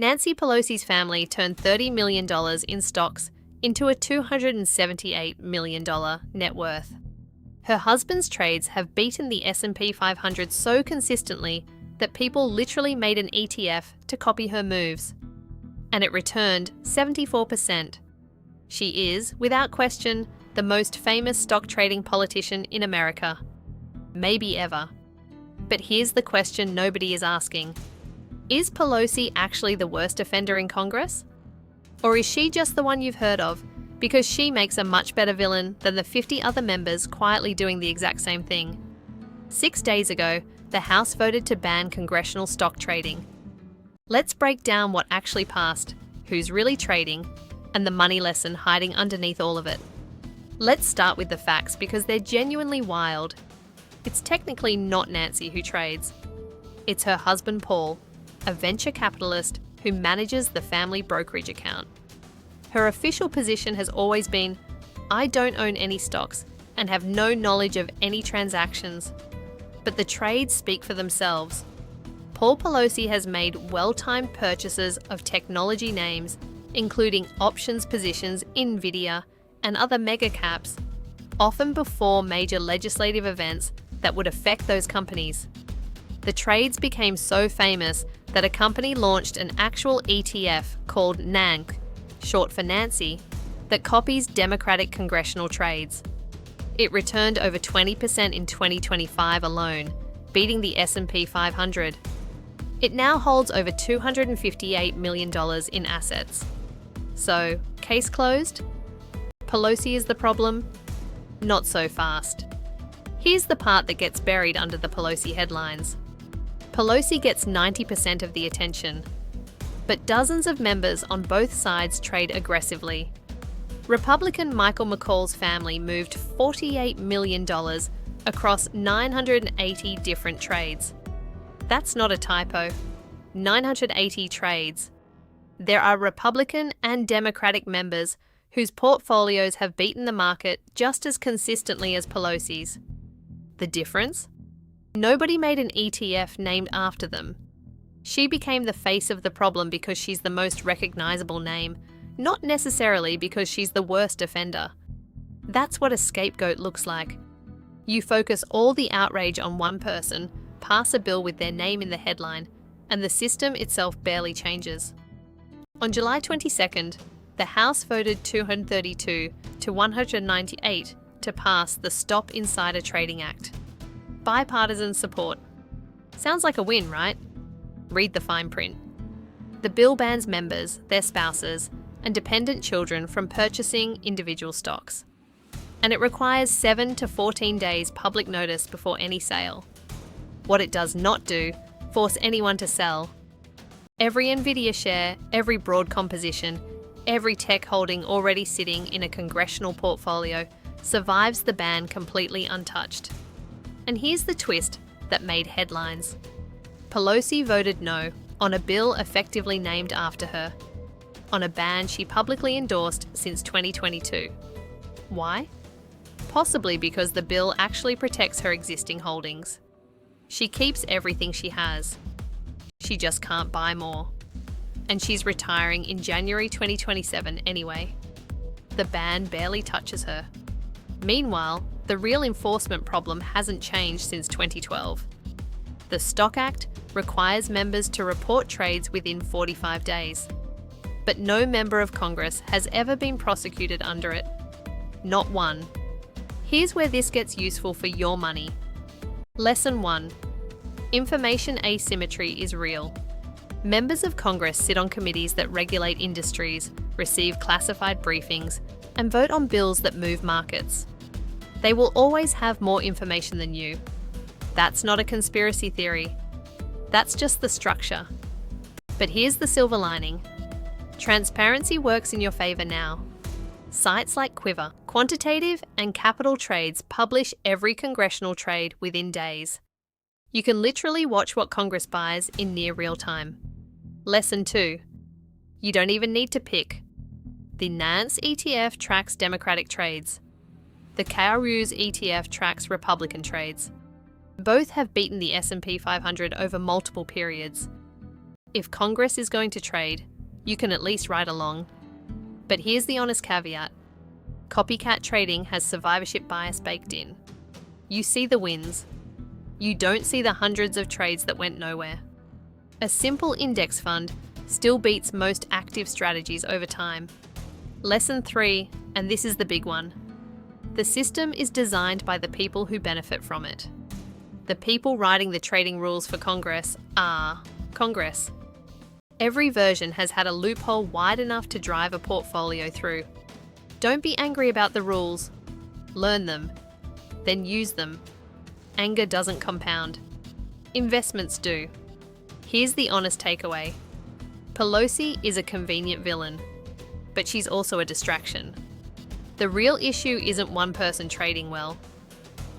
Nancy Pelosi's family turned $30 million in stocks into a $278 million net worth. Her husband's trades have beaten the S&P 500 so consistently that people literally made an ETF to copy her moves. And it returned 74%. She is, without question, the most famous stock trading politician in America. Maybe ever. But here's the question nobody is asking. Is Pelosi actually the worst offender in Congress? Or is she just the one you've heard of because she makes a much better villain than the 50 other members quietly doing the exact same thing? 6 days ago, the House voted to ban congressional stock trading. Let's break down what actually passed, who's really trading, and the money lesson hiding underneath all of it. Let's start with the facts because they're genuinely wild. It's technically not Nancy who trades. It's her husband Paul, a venture capitalist who manages the family brokerage account. Her official position has always been, "I don't own any stocks and have no knowledge of any transactions." But the trades speak for themselves. Paul Pelosi has made well-timed purchases of technology names, including options positions in Nvidia and other mega caps, often before major legislative events that would affect those companies. The trades became so famous that a company launched an actual ETF called NANC, short for Nancy, that copies Democratic congressional trades. It returned over 20% in 2025 alone, beating the S&P 500. It now holds over $258 million in assets. So, case closed? Pelosi is the problem? Not so fast. Here's the part that gets buried under the Pelosi headlines. Pelosi gets 90% of the attention, but dozens of members on both sides trade aggressively. Republican Michael McCall's family moved $48 million across 980 different trades. That's not a typo. 980 trades. There are Republican and Democratic members whose portfolios have beaten the market just as consistently as Pelosi's. The difference? Nobody made an ETF named after them. She became the face of the problem because she's the most recognizable name, not necessarily because she's the worst offender. That's what a scapegoat looks like. You focus all the outrage on one person, pass a bill with their name in the headline, and the system itself barely changes. On July 22nd, the House voted 232 to 198 to pass the Stop Insider Trading Act. Bipartisan support. Sounds like a win, right? Read the fine print. The bill bans members, their spouses, and dependent children from purchasing individual stocks. And it requires 7 to 14 days public notice before any sale. What it does not do, force anyone to sell. Every Nvidia share, every Broadcom position, every tech holding already sitting in a congressional portfolio survives the ban completely untouched. And here's the twist that made headlines. Pelosi voted no on a bill effectively named after her, on a ban she publicly endorsed since 2022. Why? Possibly because the bill actually protects her existing holdings. She keeps everything she has. She just can't buy more. And she's retiring in January 2027 anyway. The ban barely touches her. Meanwhile, the real enforcement problem hasn't changed since 2012. The Stock Act requires members to report trades within 45 days. But no member of Congress has ever been prosecuted under it. Not one. Here's where this gets useful for your money. Lesson 1. Information asymmetry is real. Members of Congress sit on committees that regulate industries, receive classified briefings, and vote on bills that move markets. They will always have more information than you. That's not a conspiracy theory. That's just the structure. But here's the silver lining. Transparency works in your favor now. Sites like Quiver, Quantitative, and Capital Trades publish every congressional trade within days. You can literally watch what Congress buys in near real time. Lesson 2. You don't even need to pick. The Nance ETF tracks Democratic trades. The KRU's ETF tracks Republican trades. Both have beaten the S&P 500 over multiple periods. If Congress is going to trade, you can at least ride along. But here's the honest caveat. Copycat trading has survivorship bias baked in. You see the wins. You don't see the hundreds of trades that went nowhere. A simple index fund still beats most active strategies over time. Lesson 3, and this is the big one. The system is designed by the people who benefit from it. The people writing the trading rules for Congress are Congress. Every version has had a loophole wide enough to drive a portfolio through. Don't be angry about the rules. Learn them, then use them. Anger doesn't compound. Investments do. Here's the honest takeaway. Pelosi is a convenient villain, but she's also a distraction. The real issue isn't one person trading well.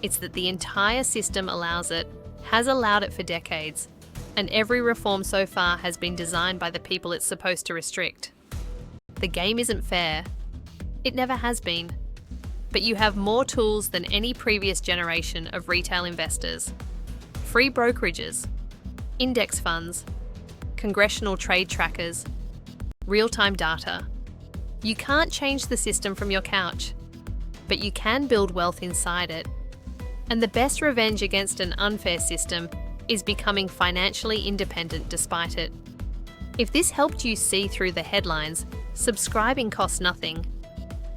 It's that the entire system allows it, has allowed it for decades, and every reform so far has been designed by the people it's supposed to restrict. The game isn't fair. It never has been. But you have more tools than any previous generation of retail investors. Free brokerages, index funds, congressional trade trackers, real-time data. You can't change the system from your couch, but you can build wealth inside it. And the best revenge against an unfair system is becoming financially independent despite it. If this helped you see through the headlines, subscribing costs nothing.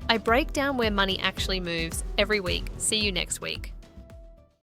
I break down where money actually moves every week. See you next week.